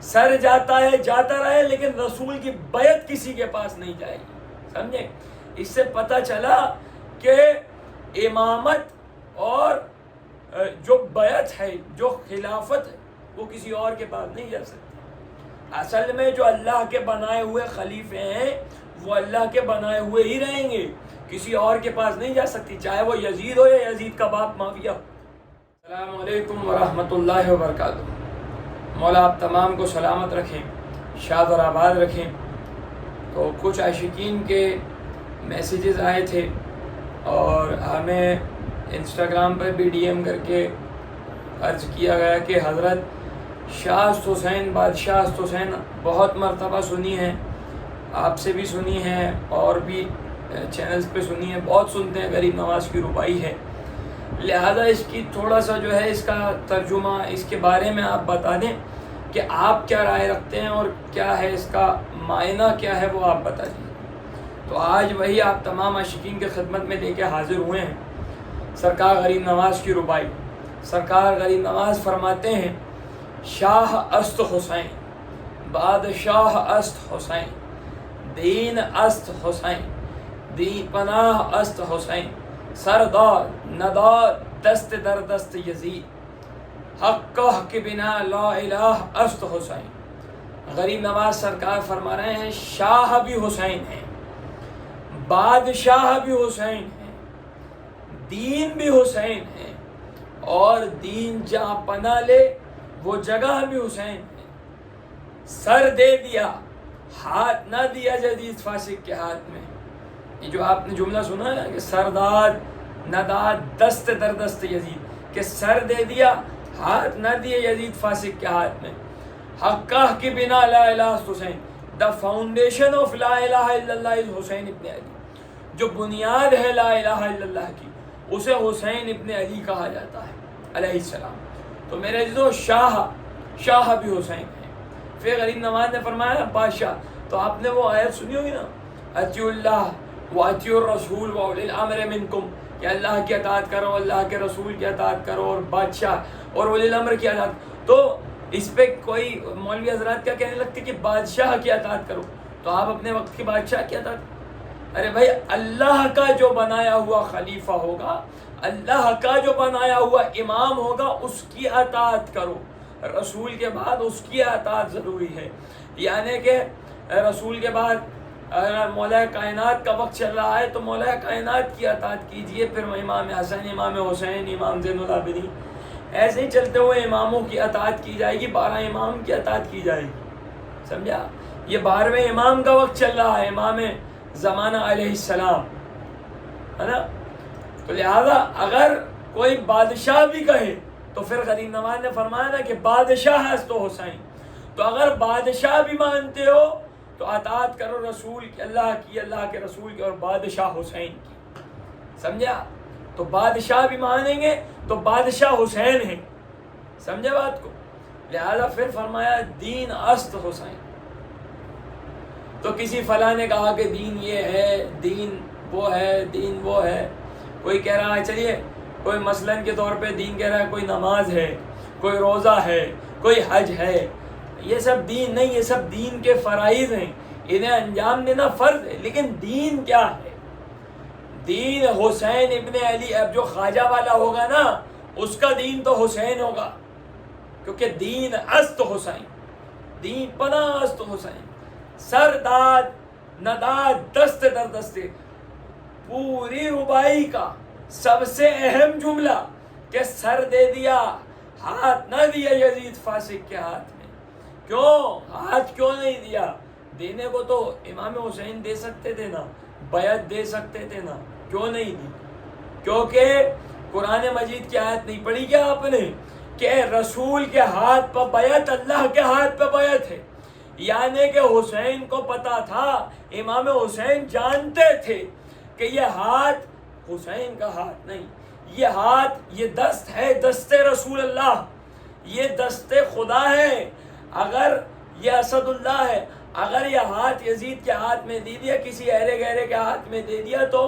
سر جاتا ہے جاتا رہے لیکن رسول کی بیعت کسی کے پاس نہیں جائے گی. سمجھے؟ اس سے پتہ چلا کہ امامت اور جو بیعت ہے، جو خلافت ہے، وہ کسی اور کے پاس نہیں جا سکتی. اصل میں جو اللہ کے بنائے ہوئے خلیفے ہیں وہ اللہ کے بنائے ہوئے ہی رہیں گے، کسی اور کے پاس نہیں جا سکتی، چاہے وہ یزید ہو یا یزید کا باپ معاویہ ہو. السلام علیکم ورحمۃ اللہ وبرکاتہ. مولا آپ تمام کو سلامت رکھیں، شاد اور آباد رکھیں. تو کچھ عاشقین کے میسیجز آئے تھے اور ہمیں انسٹاگرام پر بھی ڈی ایم کر کے عرض کیا گیا کہ حضرت شاست حسین، بادشاہ حسین بہت مرتبہ سنی ہے، آپ سے بھی سنی ہے اور بھی چینلز پہ سنی ہے، بہت سنتے ہیں، غریب نواز کی ربائی ہے. لہذا اس کی تھوڑا سا جو ہے اس کا ترجمہ، اس کے بارے میں آپ بتا دیں کہ آپ کیا رائے رکھتے ہیں اور کیا ہے اس کا معنی کیا ہے، وہ آپ بتا دیں. تو آج وہی آپ تمام عاشقین کے خدمت میں لے کے حاضر ہوئے ہیں. سرکار غریب نواز کی ربائی. سرکار غریب نواز فرماتے ہیں شاہ است حسین، بادشاہ است حسین، دین است حسین، دین پناہ است حسین، سردار ندار دست در دست یزید، حق کے بنا لا الہ است حسین. غریب نواز سرکار فرما رہے ہیں شاہ بھی حسین ہیں، بادشاہ بھی حسین ہیں، دین بھی حسین ہے، اور دین جہاں پناہ لے وہ جگہ بھی حسین ہے. سر دے دیا، ہاتھ نہ دیا جدید فاسق کے ہاتھ میں. یہ جو آپ نے جملہ سنا ہے کہ سردار ندار دست در دست یزید، کہ سر دے دیا ہاتھ نہ دیے یزید فاسق کے ہاتھ میں. حقہ کی بنا لا الہ حسین، دا فاؤنڈیشن آف لا الہ الا اللہ از حسین ابن علی. جو بنیاد ہے لا الہ الا اللہ کی اسے حسین ابن علی کہا جاتا ہے علیہ السلام. تو میرے عزیزو شاہ بھی حسین ہے. پھر غریب نواز نے فرمایا بادشاہ. تو آپ نے وہ آیت سنی ہوگی نا، اطیعوا اللہ واطیعوا الرسول واولی الامر منکم، کہ اللہ کی اطاعت کرو، اللہ کے رسول کی اطاعت کرو، اور بادشاہ اور اولی الامر کی اطاعت. تو اس پہ کوئی مولوی حضرات کیا کہنے لگتے کہ بادشاہ کی اطاعت کرو. تو آپ اپنے وقت کے بادشاہ کی اطاعت، ارے بھائی اللہ کا جو بنایا ہوا خلیفہ ہوگا، اللہ کا جو بنایا ہوا امام ہوگا، اس کی اطاعت کرو. رسول کے بعد اس کی اطاعت ضروری ہے. یعنی کہ رسول کے بعد اگر مولا کائنات کا وقت چل رہا ہے تو مولا کائنات کی اطاعت کیجئے، پھر امام حسن، امام حسین، امام زین العابدین، ایسے ہی چلتے ہوئے اماموں کی اطاعت کی جائے گی. 12 امام کی اطاعت کی جائے گی. سمجھا؟ یہ 12ویں امام کا وقت چل رہا ہے، امام زمانہ علیہ السلام، ہے نا. تو لہذا اگر کوئی بادشاہ بھی کہے تو پھر غریب نواز نے فرمایا نا کہ بادشاہ ہے تو حسین. تو اگر بادشاہ بھی مانتے ہو تو اطاعت کرو رسول کی، اللہ کی، اللہ کے رسول کی، اور بادشاہ حسین کی. سمجھا؟ تو بادشاہ بھی مانیں گے تو بادشاہ حسین ہیں. سمجھے بات کو؟ لہذا پھر فرمایا دین است حسین. تو کسی فلاں نے کہا کہ دین یہ ہے، دین وہ ہے، دین وہ ہے. کوئی کہہ رہا ہے چلیے، کوئی مثلاً کے طور پہ دین کہہ رہا ہے کوئی نماز ہے، کوئی روزہ ہے، کوئی حج ہے. یہ سب دین نہیں، یہ سب دین کے فرائض ہیں، انہیں انجام دینا فرض ہے. لیکن دین کیا ہے؟ دین حسین ابن علی. اب جو خواجہ والا ہوگا نا اس کا دین تو حسین ہوگا، کیونکہ دین است حسین، دین پناہ است حسین، سرداد نداد دست در دستے. پوری ربائی کا سب سے اہم جملہ کہ سر دے دیا، ہاتھ نہ دیا یزید فاسق کے ہاتھ میں. کیوں ہاتھ کیوں نہیں دیا؟ دینے کو تو امام حسین دے سکتے تھے نا، بیعت دے سکتے تھے نا، کیوں نہیں دی؟ کیونکہ قرآن مجید کی آیت نہیں پڑھی کیا آپ نے کہ رسول کے ہاتھ پہ بیعت اللہ کے ہاتھ پہ بیعت ہے. یعنی کہ حسین کو پتا تھا، امام حسین جانتے تھے کہ یہ ہاتھ حسین کا ہاتھ نہیں، یہ ہاتھ، یہ دست ہے دست رسول اللہ، یہ دست خدا ہے. اگر یہ اسد اللہ ہے، اگر یہ ہاتھ یزید کے ہاتھ میں دے دیا، کسی ایرے گہرے کے ہاتھ میں دے دیا، تو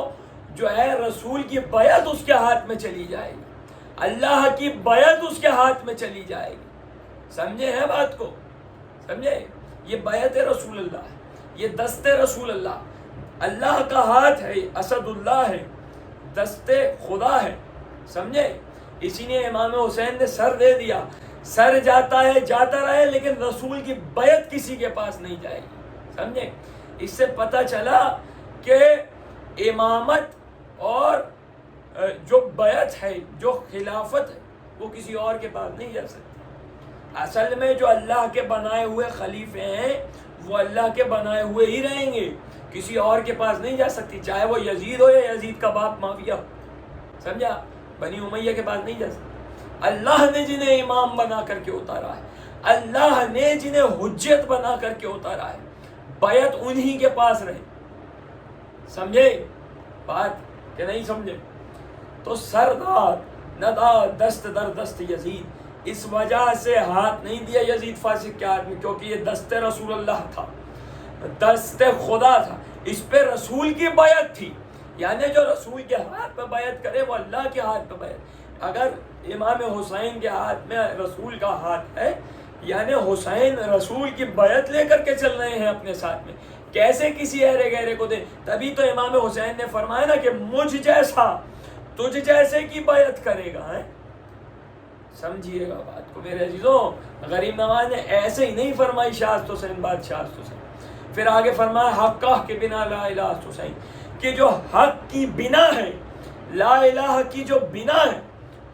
جو ہے رسول کی بیعت اس کے ہاتھ میں چلی جائے گی، اللہ کی بیعت اس کے ہاتھ میں چلی جائے گی. سمجھے ہیں بات کو؟ سمجھے؟ یہ بیعت رسول اللہ ہے، یہ دست رسول اللہ، اللہ کا ہاتھ ہے، اسد اللہ ہے، دست خدا ہے، سمجھے؟ اسی نے امام حسین نے سر دے دیا، سر جاتا ہے جاتا رہے لیکن رسول کی بیعت کسی کے پاس نہیں جائے گی، سمجھے؟ اس سے پتہ چلا کہ امامت اور جو بیعت ہے، جو خلافت ہے، وہ کسی اور کے پاس نہیں جا سکتی۔ اصل میں جو اللہ کے بنائے ہوئے خلیفے ہیں وہ اللہ کے بنائے ہوئے ہی رہیں گے، کسی اور کے پاس نہیں جا سکتی، چاہے وہ یزید ہو یا یزید کا باپ معاویہ ہو، سمجھا؟ بنی امیہ کے پاس نہیں جا سکتی۔ اللہ نے جنہیں امام بنا کر کے اتارا ہے، اللہ نے جنہیں حجت بنا کر کے اتارا ہے، بیعت انہی کے پاس رہے، سمجھے بات کہ نہیں سمجھے؟ تو سردار ندا دست در دست یزید، اس وجہ سے ہاتھ نہیں دیا یزید فاسق کے ہاتھ میں، کیونکہ یہ دست رسول اللہ تھا، دست خدا تھا، اس پہ رسول کی بیعت تھی، یعنی جو رسول کے ہاتھ پہ بیعت کرے وہ اللہ کے ہاتھ پہ بیعت۔ اگر امام حسین کے ہاتھ میں رسول کا ہاتھ ہے، یعنی حسین رسول کی بیعت لے کر کے چل رہے ہیں اپنے ساتھ میں، کیسے کسی ایرے گہرے کو دیں؟ تبھی تو امام حسین نے فرمایا نا کہ مجھ جیسا تجھ جیسے کی بیعت کرے گا، ہے؟ سمجھیے گا بات کو میرے عزیزوں۔ غریب نواز نے ایسے ہی نہیں فرمائی شاست حسین بات شاست حسین، پھر آگے فرمایا حق کے بنا لا الہ حسین، کہ جو حق کی بنا ہے، لا الہ کی جو بنا ہے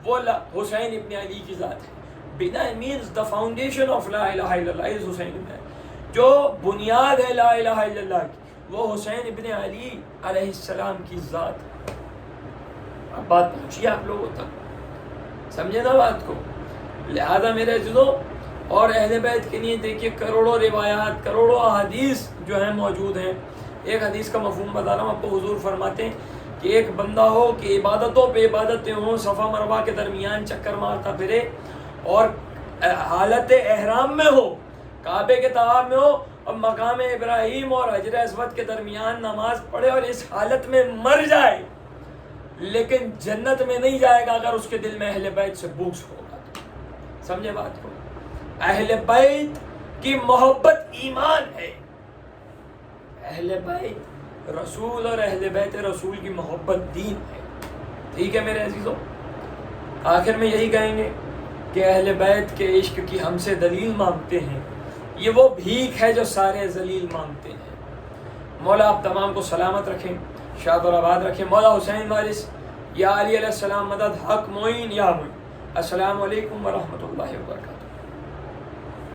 وہ حسین ابن علی کی ذات ہے۔ بنا means the foundation of لا الہ الا اللہ is حسین ابن علی، جو بنیاد ہے لا الہ الا اللہ کی وہ حسین ابن علی علیہ السلام کی ذات ہے۔ اب بات پہنچی آپ لوگوں تک، سمجھے نا بات کو؟ لہذا میرے عزیزوں، اور اہل بیت کے لیے دیکھیے کروڑوں روایات، کروڑوں احادیث جو ہیں موجود ہیں۔ ایک حدیث کا مفہوم بتا رہا ہوں آپ کو، حضور فرماتے ہیں کہ ایک بندہ ہو کہ عبادتوں پہ عبادتیں ہوں، صفا مروہ کے درمیان چکر مارتا پھرے اور حالت احرام میں ہو، کعبے کے طواف میں ہو اور مقام ابراہیم اور حجر اسود کے درمیان نماز پڑھے اور اس حالت میں مر جائے، لیکن جنت میں نہیں جائے گا اگر اس کے دل میں اہل بیت سے بغض ہوگا۔ سمجھے بات کو؟ اہل بیت کی محبت ایمان ہے، اہل بیت رسول اور اہل بیت رسول کی محبت دین ہے۔ ٹھیک ہے میرے عزیزوں، آخر میں یہی کہیں گے کہ اہل بیت کے عشق کی ہم سے دلیل مانگتے ہیں، یہ وہ بھیک ہے جو سارے ذلیل مانگتے ہیں۔ مولا آپ تمام کو سلامت رکھیں، شاد اور آباد رکھیں۔ مولا حسین وارث یا علی علیہ السلام مدد، حق معین یا معین۔ السلام علیکم ورحمۃ اللہ وبرکاتہ۔